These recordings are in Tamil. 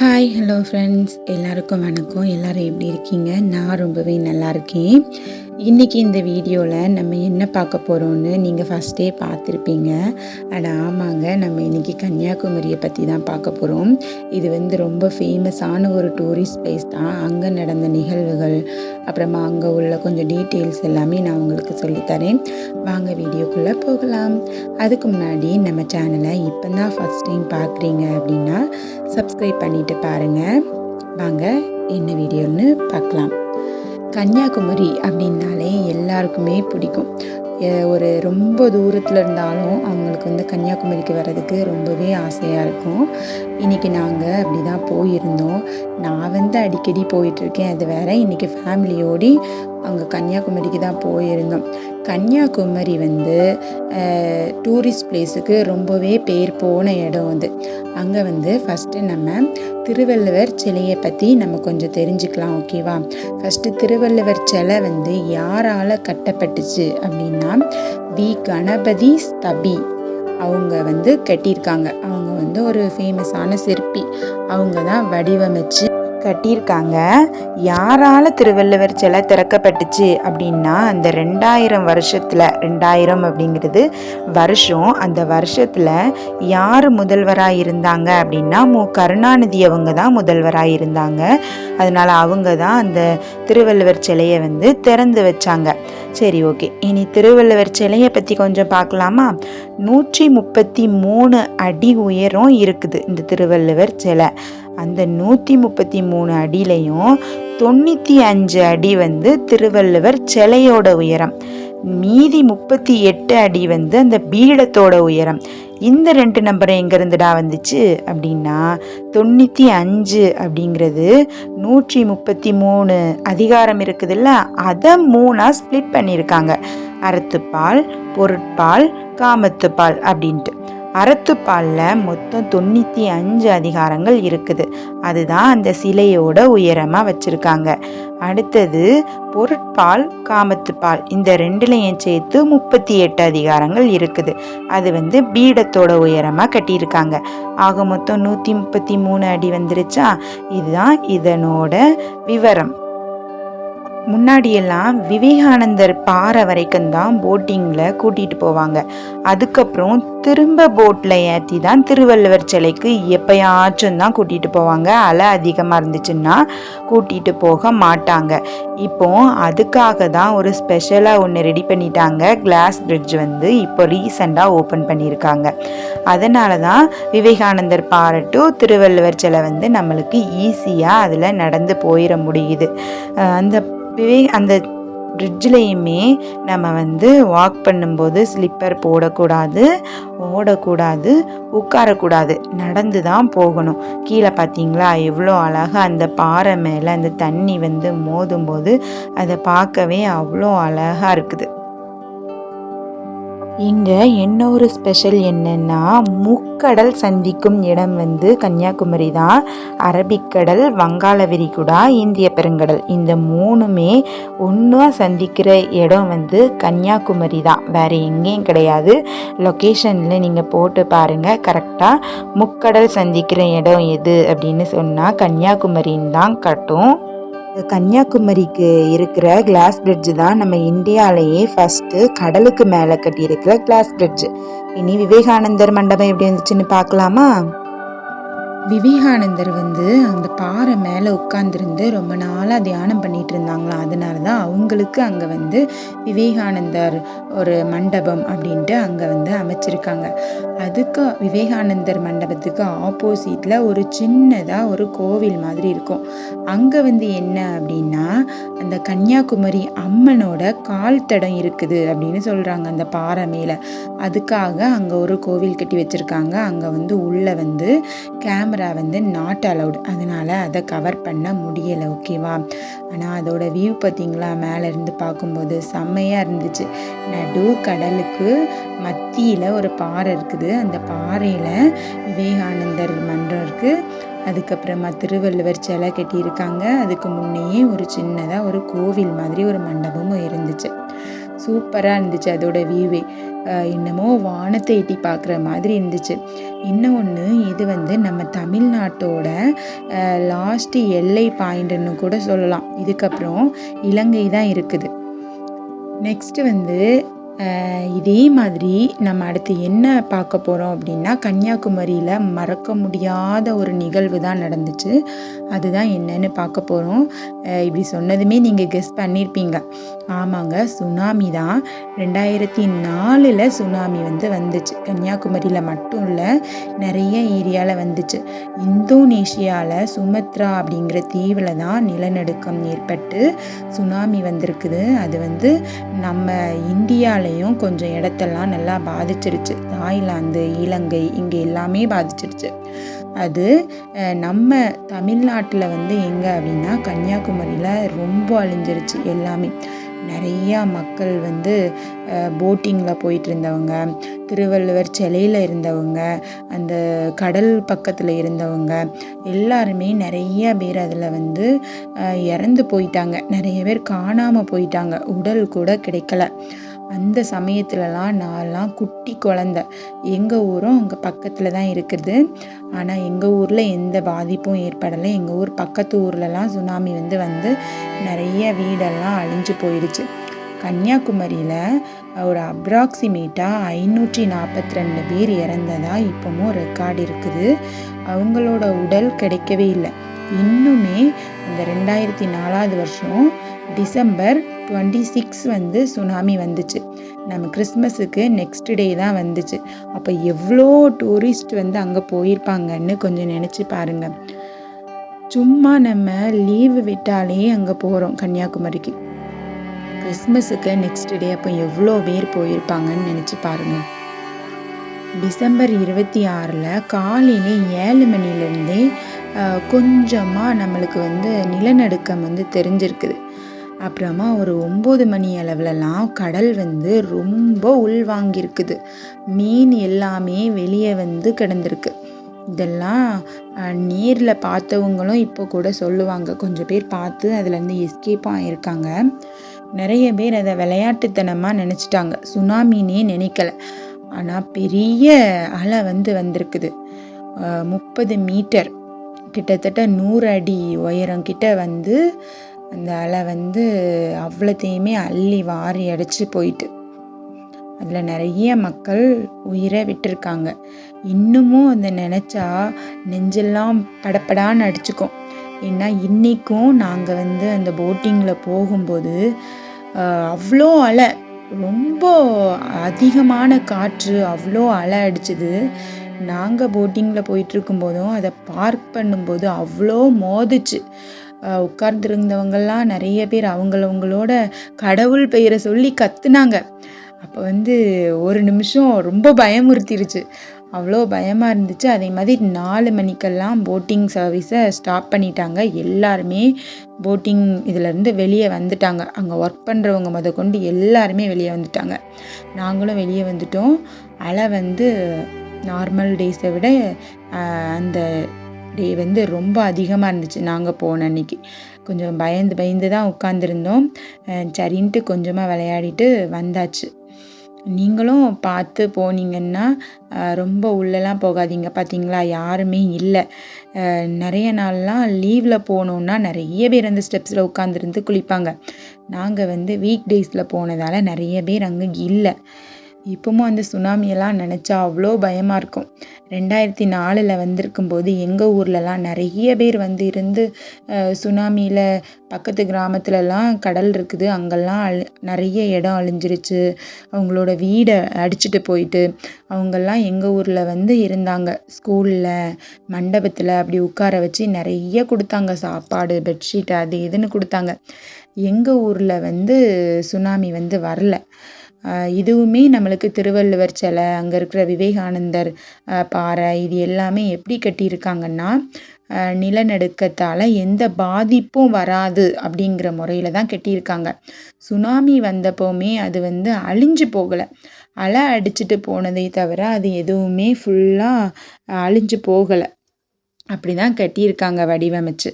ஹாய் ஹலோ ஃப்ரெண்ட்ஸ், எல்லாருக்கும் வணக்கம். எல்லோரும் எப்படி இருக்கீங்க? நான் ரொம்பவே நல்லா இருக்கேன். இன்றைக்கி இந்த வீடியோவில் நம்ம என்ன பார்க்க போகிறோன்னு நீங்கள் ஃபஸ்ட்டே பார்த்துருப்பீங்க. ஆமாங்க, நம்ம இன்றைக்கி கன்னியாகுமரியை பற்றி தான் பார்க்க போகிறோம். இது ரொம்ப ஃபேமஸான ஒரு டூரிஸ்ட் பிளேஸ் தான். அங்கே நடந்த நிகழ்வுகள், அப்புறமா அங்கே உள்ள கொஞ்சம் டீட்டெயில்ஸ் எல்லாமே நான் உங்களுக்கு சொல்லித்தரேன். வாங்க வீடியோக்குள்ளே போகலாம். அதுக்கு முன்னாடி நம்ம சேனலை இப்போ தான் ஃபஸ்ட் டைம் பார்க்குறீங்க அப்படின்னா சப்ஸ்கிரைப் பண்ணிவிட்டு பாருங்கள். வாங்க என்ன வீடியோன்னு பார்க்கலாம். கன்னியாகுமரி அப்படின்னாலே எல்லாருக்குமே பிடிக்கும். ஒரு ரொம்ப தூரத்தில் இருந்தாலும் அவங்களுக்கு கன்னியாகுமரிக்கு வர்றதுக்கு ரொம்பவே ஆசையாக இருக்கும். இன்றைக்கி நாங்கள் அப்படி தான் போயிருந்தோம். நான் அடிக்கடி போயிட்டுருக்கேன், அது வேறு. இன்றைக்கி ஃபேமிலியோடு அங்கே கன்னியாகுமரிக்கு தான் போயிருந்தோம். கன்னியாகுமரி டூரிஸ்ட் பிளேஸுக்கு ரொம்பவே பேர் போன இடம் அங்கே ஃபஸ்ட்டு நம்ம திருவள்ளுவர் சிலையை பற்றி நம்ம கொஞ்சம் தெரிஞ்சுக்கலாம், ஓகேவா? ஃபஸ்ட்டு திருவள்ளுவர் சிலை யாரால் கட்டப்பட்டுச்சு அப்படின்னா கணபதி ஸ்தபி அவங்க கட்டியிருக்காங்க. அவங்க ஒரு ஃபேமஸான சிற்பி. அவங்க தான் வடிவமைச்சு கட்டியிருக்காங்க. யாரால் திருவள்ளுவர் சிலை திறக்கப்பட்டுச்சு அப்படின்னா அந்த 2000 வருஷத்தில், 2000 அப்படிங்கிறது வருஷம், அந்த வருஷத்தில் யார் முதல்வராக இருந்தாங்க அப்படின்னா கருணாநிதி அவங்க தான் முதல்வராக இருந்தாங்க. அதனால் அவங்க தான் அந்த திருவள்ளுவர் சிலையை திறந்து வச்சாங்க. சரி, ஓகே. இனி திருவள்ளுவர் சிலையை பற்றி கொஞ்சம் பார்க்கலாமா? 133 அடி உயரம் இருக்குது இந்த திருவள்ளுவர் சிலை. அந்த 133 அடியிலையும் 95 அடி திருவள்ளுவர் சிலையோட உயரம். மீதி 38 அடி அந்த பீடத்தோட உயரம். இந்த 2 நம்பர் எங்கேருந்துடா வந்துச்சு அப்படின்னா 95 அப்படிங்கிறது 133 அதிகாரம் இருக்குதுல்ல, அதை 3ஆ ஸ்ப்ளிட் பண்ணியிருக்காங்க. அறத்துப்பால், பொருட்பால், காமத்துப்பால் அப்படின்ட்டு. அறத்துப்பாலில் மொத்தம் 95 அதிகாரங்கள் இருக்குது. அதுதான் அந்த சிலையோட உயரமாக வச்சுருக்காங்க. அடுத்தது பொருட்பால், காமத்துப்பால், இந்த 2லையும் சேர்த்து 38 அதிகாரங்கள் இருக்குது. அது பீடத்தோட உயரமாக கட்டியிருக்காங்க. ஆக மொத்தம் 133 அடி வந்துருச்சா? இதுதான் இதனோட விவரம். முன்னாடியெல்லாம் விவேகானந்தர் பாறை வரைக்கும் தான் போட்டிங்கில் கூட்டிகிட்டு போவாங்க. அதுக்கப்புறம் திரும்ப போட்டில் ஏற்றி தான் திருவள்ளுவர் சிலைக்கு எப்பயாச்சும் தான் கூட்டிகிட்டு போவாங்க. அலை அதிகமாக இருந்துச்சுன்னா கூட்டிகிட்டு போக மாட்டாங்க. இப்போ அதுக்காக தான் ஒரு ஸ்பெஷலாக ஒன்று ரெடி பண்ணிட்டாங்க. கிளாஸ் பிரிட்ஜ் இப்போ ரீசெண்டாக ஓப்பன் பண்ணியிருக்காங்க. அதனால தான் விவேகானந்தர் பாறை டு திருவள்ளுவர் சிலை நம்மளுக்கு ஈஸியாக அதில் நடந்து போயிட முடியுது. அந்த பிரிட்ஜ்லேயுமே நம்ம வாக் பண்ணும்போது ஸ்லிப்பர் போடக்கூடாது, ஓடக்கூடாது, உட்காரக்கூடாது, நடந்து தான் போகணும். கீழே பார்த்தீங்களா எவ்வளோ அழகாக அந்த பாறை மேலே அந்த தண்ணி மோதும்போது அதை பார்க்கவே அவ்வளோ அழகாக இருக்குது. இங்கே என்ன ஒரு ஸ்பெஷல் என்னென்னா, முக்கடல் சந்திக்கும் இடம் கன்னியாகுமரி தான். அரபிக்கடல், வங்காள விரிகுடா, இந்திய பெருங்கடல், இந்த 3மே ஒன்றா சந்திக்கிற இடம் கன்னியாகுமரி தான், வேறு எங்கேயும் கிடையாது. லொக்கேஷனில் நீங்கள் போட்டு பாருங்கள், கரெக்டாக முக்கடல் சந்திக்கிற இடம் எது அப்படின்னு சொன்னால் கன்னியாகுமரின்னு தான் காட்டும். கன்னியாகுமரிக்கு இருக்கிற கிளாஸ் பிரிட்ஜ் தான் நம்ம இந்தியாவிலேயே ஃபஸ்ட்டு கடலுக்கு மேலே கட்டியிருக்கிற கிளாஸ் பிரிட்ஜ். இனி விவேகானந்தர் மண்டபம் எப்படி இருந்துச்சுன்னு பார்க்கலாமா? விவேகானந்தர் அந்த பாறை மேலே உட்கார்ந்துருந்து ரொம்ப நாளாக தியானம் பண்ணிட்டு இருந்தாங்களாம். அதனால தான் அவங்களுக்கு அங்கே விவேகானந்தர் ஒரு மண்டபம் அப்படின்ட்டு அங்கே அமைச்சிருக்காங்க. அதுக்கு விவேகானந்தர் மண்டபத்துக்கு ஆப்போசிட்டில் ஒரு சின்னதாக ஒரு கோவில் மாதிரி இருக்கும். அங்கே என்ன அப்படின்னா அந்த கன்னியாகுமரி அம்மனோட கால் தடம் இருக்குது அப்படின்னு சொல்கிறாங்க அந்த பாறை மேலே. அதுக்காக அங்கே ஒரு கோவில் கட்டி வச்சுருக்காங்க. அங்கே உள்ளே கேமரா நாட் அலவுட், அதனால் அதை கவர் பண்ண முடியலை, ஓகேவா? ஆனால் அதோட வியூ பார்த்திங்களா, மேலேருந்து பார்க்கும்போது செம்மையாக இருந்துச்சு. நடு கடலுக்கு மத்தியில் ஒரு பாறை இருக்குது. அந்த பாறையில் விவேகானந்தர் மன்றம் இருக்குது. அதுக்கப்புறமா திருவள்ளுவர் சிலை கட்டியிருக்காங்க. அதுக்கு முன்னையே ஒரு சின்னதாக ஒரு கோவில் மாதிரி ஒரு மண்டபமும் இருந்துச்சு. சூப்பராக இருந்துச்சு அதோட வியூவே. என்னமோ வானத்தை எட்டி பார்க்குற மாதிரி இருந்துச்சு. இன்னொன்று, இது வந்து நம்ம தமிழ்நாட்டோட லாஸ்ட்டு எல்லை பாயிண்ட்டுன்னு கூட சொல்லலாம். இதுக்கப்புறம் இலங்கை தான் இருக்குது. நெக்ஸ்ட்டு வந்து இதே மாதிரி நம்ம அடுத்து என்ன பார்க்க போகிறோம் அப்படின்னா, கன்னியாகுமரியில் மறக்க முடியாத ஒரு நிகழ்வு தான் நடந்துச்சு. அதுதான் என்னன்னு பார்க்க போகிறோம். இப்படி சொன்னதுமே நீங்கள் கெஸ் பண்ணியிருப்பீங்க. ஆமாங்க, சுனாமி தான். 2004 சுனாமி வந்துச்சு. கன்னியாகுமரியில் மட்டும் இல்லை, நிறைய ஏரியாவில் வந்துச்சு. இந்தோனேஷியாவில் சுமத்ரா அப்படிங்கிற தீவில் தான் நிலநடுக்கம் ஏற்பட்டு சுனாமி வந்திருக்குது. அது நம்ம இந்தியாலையும் கொஞ்சம் இடத்தெல்லாம் நல்லா பாதிச்சிருச்சு. தாய்லாந்து, இலங்கை இங்கே எல்லாமே பாதிச்சிருச்சு. அது நம்ம தமிழ்நாட்டில் எங்கே அப்படின்னா கன்னியாகுமரியில் ரொம்ப அழிஞ்சிருச்சு எல்லாமே. நிறையா மக்கள் போட்டிங்கில் போயிட்டு இருந்தவங்க, திருவள்ளுவர் சிலையில் இருந்தவங்க, அந்த கடல் பக்கத்தில் இருந்தவங்க எல்லாருமே நிறைய பேர் அதில் இறந்து போயிட்டாங்க. நிறைய பேர் காணாமல் போயிட்டாங்க. உடல் கூட கிடைக்கல. அந்த சமயத்துலலாம் நான்லாம் குட்டி குழந்தை. எங்கள் ஊரும் அங்கே பக்கத்தில் தான் இருக்குது. ஆனால் எங்கள் ஊரில் எந்த பாதிப்பும் ஏற்படலை. எங்கள் ஊர் பக்கத்து ஊர்லலாம் சுனாமி வந்து நிறைய வீடெல்லாம் அழிஞ்சு போயிடுச்சு. கன்னியாகுமரியில் ஒரு அப்ராக்சிமேட்டாக 542 பேர் இறந்ததா இப்போவும் ரெக்கார்டு இருக்குது. அவங்களோட உடல் கிடைக்கவே இல்லை. இன்னுமே அந்த 2004 வருஷம் டிசம்பர் 26 சுனாமி வந்துச்சு. நம்ம கிறிஸ்மஸுக்கு நெக்ஸ்ட் டே தான் வந்துச்சு. அப்போ எவ்வளோ டூரிஸ்ட் அங்கே போயிருப்பாங்கன்னு கொஞ்சம் நினச்சி பாருங்கள். சும்மா நம்ம லீவு விட்டாலே அங்கே போகிறோம் கன்னியாகுமரிக்கு. கிறிஸ்மஸுக்கு நெக்ஸ்ட் டே அப்போ எவ்வளோ பேர் போயிருப்பாங்கன்னு நினச்சி பாருங்கள். டிசம்பர் 26 காலையில் 7 மணிலேருந்தே கொஞ்சமாக நம்மளுக்கு நிலநடுக்கம் தெரிஞ்சிருக்குது. அப்புறமா ஒரு 9 மணி அளவுலலாம் கடல் ரொம்ப உள்வாங்கியிருக்குது. மீன் எல்லாமே வெளியே கிடந்திருக்கு. இதெல்லாம் நேரில் பார்த்தவங்களும் இப்போ கூட சொல்லுவாங்க. கொஞ்சம் பேர் பார்த்து அதுலேருந்து எஸ்கேப் ஆகியிருக்காங்க. நிறைய பேர் அதை விளையாட்டுத்தனமாக நினச்சிட்டாங்க. சுனாமினே நினைக்கல. ஆனால் பெரிய அலை வந்திருக்குது. 30 மீட்டர், கிட்டத்தட்ட 100 அடி உயரம் கிட்ட அந்த அலை அவ்வளோத்தையுமே அள்ளி வாரி அடித்து போயிட்டு அதில் நிறைய மக்கள் உயிரை விட்டுருக்காங்க. இன்னமும் அதை நினச்சா நெஞ்செல்லாம் படப்படான்னு அடிச்சுக்கும். ஏன்னா இன்றைக்கும் நாங்கள் அந்த போட்டிங்கில் போகும்போது அவ்வளோ அலை, ரொம்ப அதிகமான காற்று, அவ்வளோ அலை அடிச்சுது. நாங்கள் போட்டிங்கில் போயிட்டுருக்கும்போதும் அதை பார்க் பண்ணும்போது அவ்வளோ மோதிச்சு. உட்கார்ந்துருந்தவங்கெல்லாம் நிறைய பேர் அவங்களோட கடவுள் பெயரை சொல்லி கத்துனாங்க. அப்போ ஒரு நிமிஷம் ரொம்ப பயமுறுத்திருச்சு. அவ்வளோ பயமாக இருந்துச்சு. அதே மாதிரி 4 மணிக்கெல்லாம் போட்டிங் சர்வீஸை ஸ்டாப் பண்ணிட்டாங்க. எல்லாருமே போட்டிங் இதிலேருந்து வெளியே வந்துட்டாங்க. அங்கே ஒர்க் பண்ணுறவங்க கொண்டு எல்லாருமே வெளியே வந்துட்டாங்க. நாங்களும் வெளியே வந்துட்டோம். அலை நார்மல் டேஸை விட அந்த டே ரொம்ப அதிகமாக இருந்துச்சு. நாங்கள் போன அன்றைக்கி கொஞ்சம் பயந்து தான் உட்காந்துருந்தோம். சரின்ட்டு கொஞ்சமாக விளையாடிட்டு வந்தாச்சு. நீங்களும் பார்த்து போனீங்கன்னா ரொம்ப உள்ளெல்லாம் போகாதீங்க. பார்த்தீங்களா, யாருமே இல்லை. நிறைய நாள்லாம் லீவில் போனோன்னா நிறைய பேர் அந்த ஸ்டெப்ஸில் உட்காந்துருந்து குளிப்பாங்க. நாங்கள் வீக் டேஸில் போனதால் நிறைய பேர் அங்கே இல்லை. இப்போவும் அந்த சுனாமியெல்லாம் நினச்சா அவ்வளோ பயமாக இருக்கும். 2004 வந்திருக்கும்போது எங்கள் ஊர்லலாம் நிறைய பேர் இருந்து சுனாமியில் பக்கத்து கிராமத்துலலாம் கடல் இருக்குது. அங்கெல்லாம் நிறைய இடம் அழிஞ்சிருச்சு. அவங்களோட வீடை அடிச்சுட்டு போயிட்டு அவங்கெல்லாம் எங்கள் ஊரில் இருந்தாங்க. ஸ்கூலில், மண்டபத்தில் அப்படி உட்கார வச்சு நிறைய கொடுத்தாங்க. சாப்பாடு, பெட்ஷீட் அது இதுன்னு கொடுத்தாங்க. எங்கள் ஊரில் சுனாமி வரல. இதுவுமே நம்மளுக்கு திருவள்ளுவர் சிலை, அங்கே இருக்கிற விவேகானந்தர் பாறை, இது எல்லாமே எப்படி கட்டியிருக்காங்கன்னா நிலநடுக்கத்தால் எந்த பாதிப்பும் வராது அப்படிங்கிற முறையில் தான் கட்டியிருக்காங்க. சுனாமி வந்தப்போவுமே அது அழிஞ்சு போகலை. அலை அடிச்சுட்டு போனதை தவிர அது எதுவுமே ஃபுல்லாக அழிஞ்சு போகலை. அப்படி தான் கட்டியிருக்காங்க வடிவமைச்சு.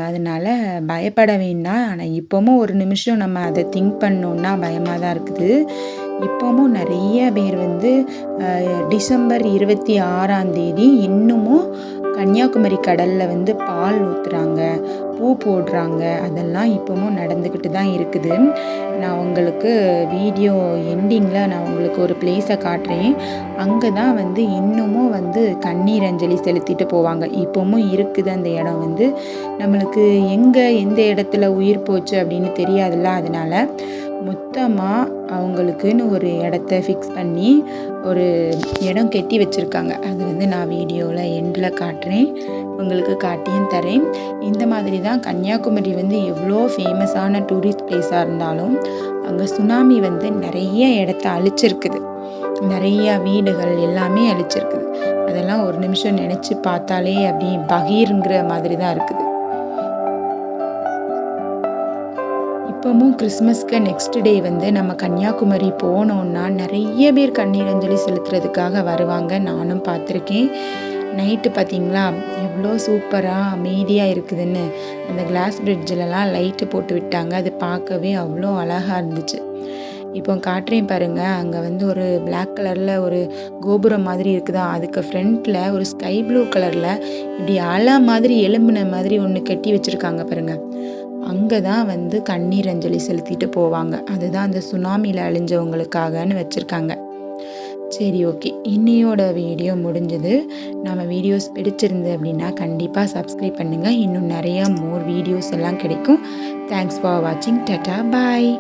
அதனால் பயப்பட வேண்டாம். ஆனால் இப்போவும் ஒரு நிமிஷம் நம்ம அதை திங்க் பண்ணோன்னா பயமாக தான் இருக்குது. இப்போவும் நிறைய பேர் வந்து டிசம்பர் 26ஆம் தேதி இன்னமும் கன்னியாகுமரி கடலில் வந்து பால் ஊற்றுறாங்க, பூ போடுறாங்க. அதெல்லாம் இப்போவும் நடந்துக்கிட்டு தான் இருக்குது. நான் உங்களுக்கு வீடியோ எண்டிங்கில் நான் உங்களுக்கு ஒரு பிளேஸை காட்டுறேன். அங்கே தான் வந்து இன்னமும் வந்து கண்ணீர் அஞ்சலி செலுத்திட்டு போவாங்க. இப்போவும் இருக்குது அந்த இடம் வந்து. நம்மளுக்கு எந்த இடத்துல உயிர் போச்சு அப்படின்னு தெரியாதுல்ல. அதனால் மொத்தமாக அவங்களுக்குன்னு ஒரு இடத்த ஃபிக்ஸ் பண்ணி ஒரு இடம் கட்டி வச்சுருக்காங்க. அது வந்து நான் வீடியோவில் எண்டில் காட்டுறேன், உங்களுக்கு காட்டியும் தரேன். இந்த மாதிரி தான் கன்னியாகுமரி வந்து எவ்வளோ ஃபேமஸான டூரிஸ்ட் பிளேஸாக இருந்தாலும் அங்கே சுனாமி வந்து நிறைய இடத்த அழிச்சிருக்குது. நிறையா வீடுகள் எல்லாமே அழிச்சிருக்குது. அதெல்லாம் ஒரு நிமிஷம் நினச்சி பார்த்தாலே அப்படி பகீருங்கிற மாதிரி தான் இருக்குது. இப்போவும் கிறிஸ்மஸ்க்கு நெக்ஸ்ட் டே வந்து நம்ம கன்னியாகுமரி போனோன்னா நிறைய பேர் கண்ணீர் அஞ்சலி செலுத்துறதுக்காக வருவாங்க. நானும் பார்த்துருக்கேன். நைட்டு பார்த்திங்களா எவ்வளோ சூப்பராக அமைதியாக இருக்குதுன்னு. அந்த கிளாஸ் பிரிட்ஜிலலாம் லைட்டு போட்டு விட்டாங்க. அது பார்க்கவே அவ்வளோ அழகாக இருந்துச்சு. இப்போ காட்டுறேன் பாருங்கள். அங்கே வந்து ஒரு பிளாக் கலரில் ஒரு கோபுரம் மாதிரி இருக்குதா, அதுக்கு ஃப்ரண்ட்டில் ஒரு ஸ்கை ப்ளூ கலரில் இப்படி அலை மாதிரி எலும்புன மாதிரி ஒன்று கட்டி வச்சுருக்காங்க பாருங்கள். அங்கே தான் வந்து கண்ணீர் அஞ்சலி செலுத்திட்டு போவாங்க. அதுதான் அந்த சுனாமியில் அழிஞ்சவங்களுக்காகன்னு வச்சுருக்காங்க. சரி, ஓகே, இன்னையோட வீடியோ முடிஞ்சது. நம்ம வீடியோஸ் பிடிச்சிருந்து அப்படின்னா கண்டிப்பாக சப்ஸ்கிரைப் பண்ணுங்கள். இன்னும் நிறையா மோர் வீடியோஸ் எல்லாம் கிடைக்கும். தேங்க்ஸ் ஃபார் வாட்சிங். டாடா, பாய்.